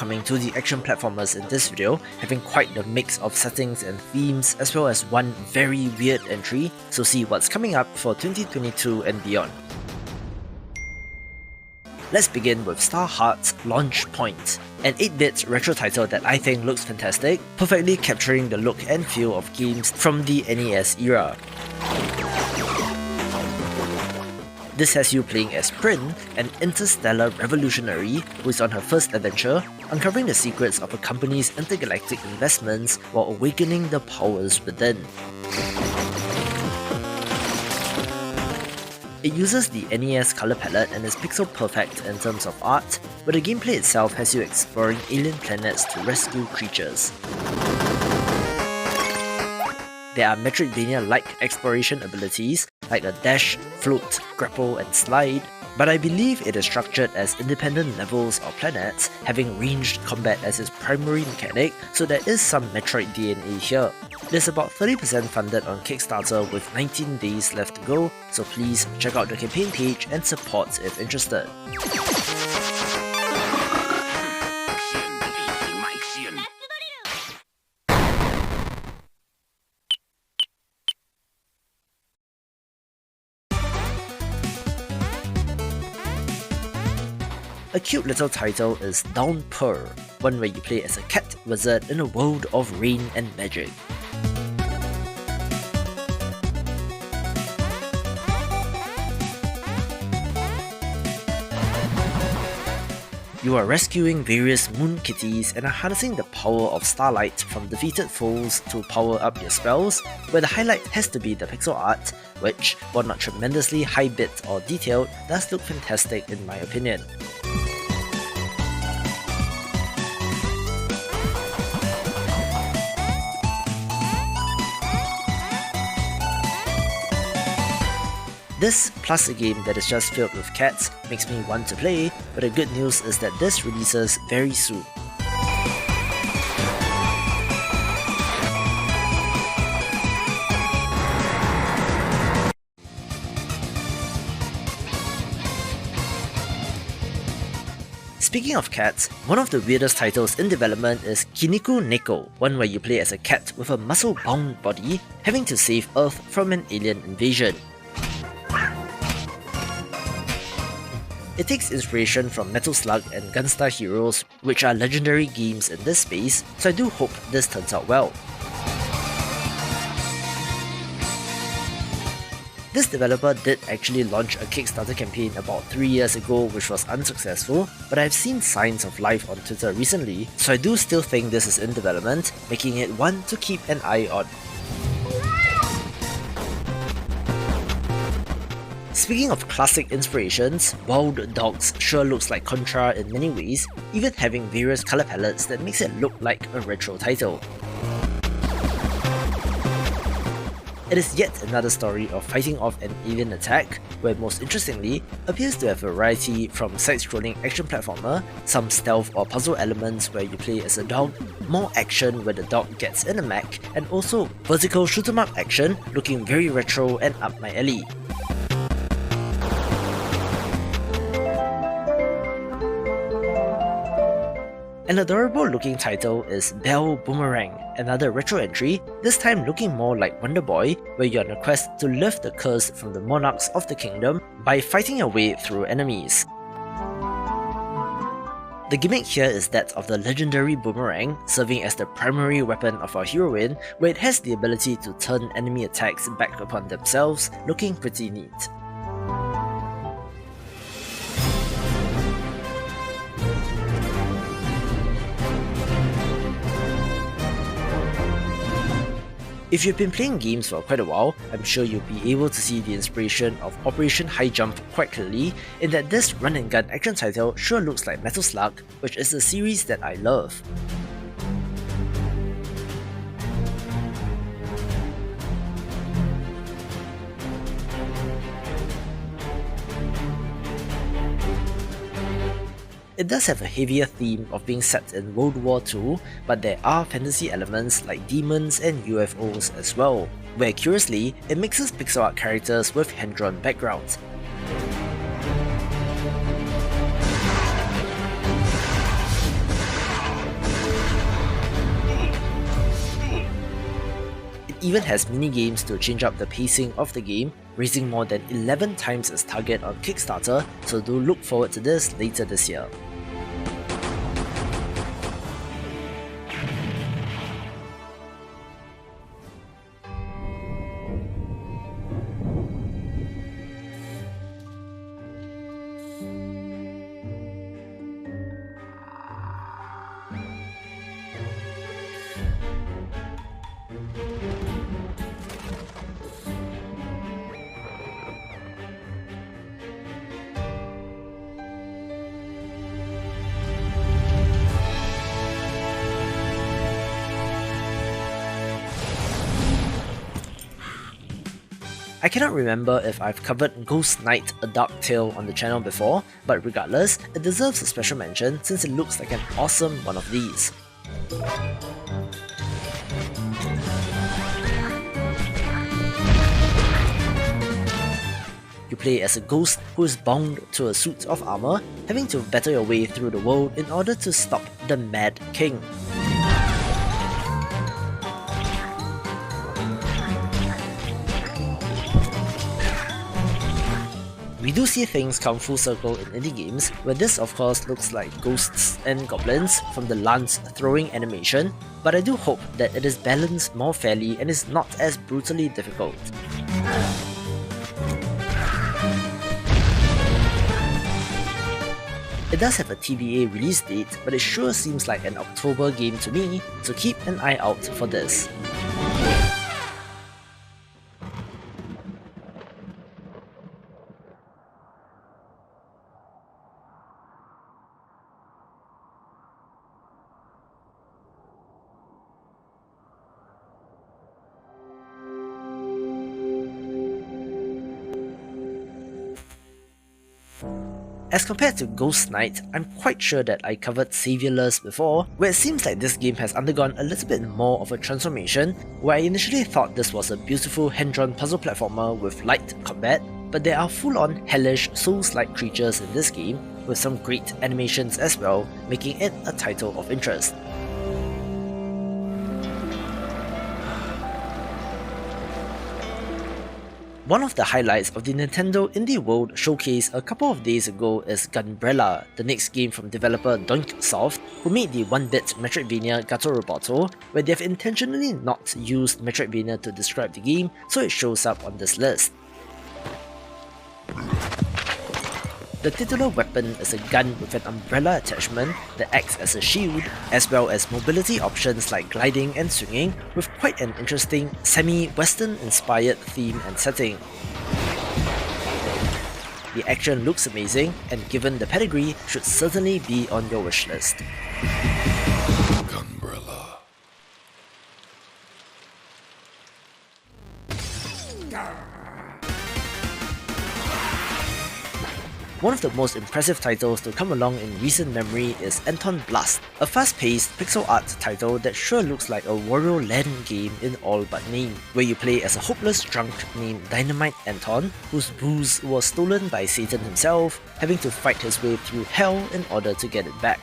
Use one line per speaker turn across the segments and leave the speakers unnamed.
coming to the action platformers in this video, having quite the mix of settings and themes as well as one very weird entry, so see what's coming up for 2022 and beyond. Let's begin with Star Heart's Launch Point, an 8-bit retro title that I think looks fantastic, perfectly capturing the look and feel of games from the NES era. This has you playing as Prin, an interstellar revolutionary who is on her first adventure, uncovering the secrets of a company's intergalactic investments while awakening the powers within. It uses the NES color palette and is pixel perfect in terms of art, but the gameplay itself has you exploring alien planets to rescue creatures. There are Metroidvania-like exploration abilities like a dash, float, grapple and slide, but I believe it is structured as independent levels or planets, having ranged combat as its primary mechanic, so there is some Metroid DNA here. It is about 30% funded on Kickstarter with 19 days left to go, so please check out the campaign page and support if interested. A cute little title is Downpour, one where you play as a cat wizard in a world of rain and magic. You are rescuing various moon kitties and are harnessing the power of starlight from defeated foes to power up your spells, where the highlight has to be the pixel art, which, while not tremendously high-bit or detailed, does look fantastic in my opinion. This, plus a game that is just filled with cats, makes me want to play, but the good news is that this releases very soon. Speaking of cats, one of the weirdest titles in development is Kiniku Neko, one where you play as a cat with a muscle-bound body, having to save Earth from an alien invasion. It takes inspiration from Metal Slug and Gunstar Heroes, which are legendary games in this space, so I do hope this turns out well. This developer did actually launch a Kickstarter campaign about 3 years ago which was unsuccessful, but I've seen signs of life on Twitter recently, so I do still think this is in development, making it one to keep an eye on. Speaking of classic inspirations, Wild Dogs sure looks like Contra in many ways, even having various color palettes that makes it look like a retro title. It is yet another story of fighting off an alien attack, where most interestingly, appears to have a variety from side-scrolling action platformer, some stealth or puzzle elements where you play as a dog, more action where the dog gets in a mech, and also vertical shoot-'em-up action looking very retro and up my alley. An adorable looking title is Bell Boomerang, another retro entry, this time looking more like Wonder Boy, where you're on a quest to lift the curse from the monarchs of the kingdom by fighting your way through enemies. The gimmick here is that of the legendary boomerang, serving as the primary weapon of our heroine, where it has the ability to turn enemy attacks back upon themselves, looking pretty neat. If you've been playing games for quite a while, I'm sure you'll be able to see the inspiration of Operation High Jump quite clearly, in that this run-and-gun action title sure looks like Metal Slug, which is a series that I love. It does have a heavier theme of being set in World War II, but there are fantasy elements like demons and UFOs as well, where curiously, it mixes pixel art characters with hand-drawn backgrounds. even has mini-games to change up the pacing of the game, raising more than 11 times its target on Kickstarter, so do look forward to this later this year. I cannot remember if I've covered Ghost Knight: A Dark Tale on the channel before, but regardless, it deserves a special mention since it looks like an awesome one of these. You play as a ghost who is bound to a suit of armor, having to battle your way through the world in order to stop the Mad King. We do see things come full circle in indie games, where this of course looks like ghosts and goblins from the lance throwing animation, but I do hope that it is balanced more fairly and is not as brutally difficult. It does have a TBA release date, but it sure seems like an October game to me, so keep an eye out for this. As compared to Ghost Knight, I'm quite sure that I covered Saviorless before, where it seems like this game has undergone a little bit more of a transformation, where I initially thought this was a beautiful hand-drawn puzzle platformer with light combat, but there are full-on hellish souls-like creatures in this game, with some great animations as well, making it a title of interest. One of the highlights of the Nintendo Indie World Showcase a couple of days ago is Gunbrella, the next game from developer Doinksoft, who made the 1-bit Metroidvania Gato Roboto, where they have intentionally not used Metroidvania to describe the game, so it shows up on this list. The titular weapon is a gun with an umbrella attachment that acts as a shield, as well as mobility options like gliding and swinging, with quite an interesting semi-Western inspired theme and setting. The action looks amazing, and given the pedigree, should certainly be on your wishlist. One of the most impressive titles to come along in recent memory is Anton Blast, a fast-paced pixel art title that sure looks like a Wario Land game in all but name, where you play as a hopeless drunk named Dynamite Anton, whose booze was stolen by Satan himself, having to fight his way through hell in order to get it back.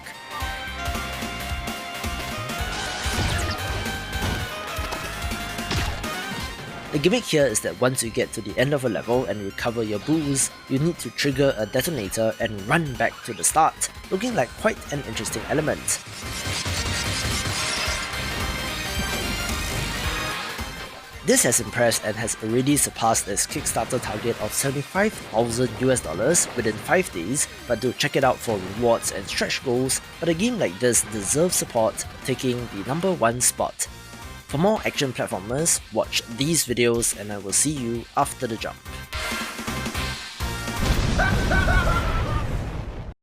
The gimmick here is that once you get to the end of a level and recover your booze, you need to trigger a detonator and run back to the start, looking like quite an interesting element. This has impressed and has already surpassed its Kickstarter target of $75,000 within 5 days, but do check it out for rewards and stretch goals, but a game like this deserves support, taking the #1 spot. For more action platformers, watch these videos and I will see you after the jump.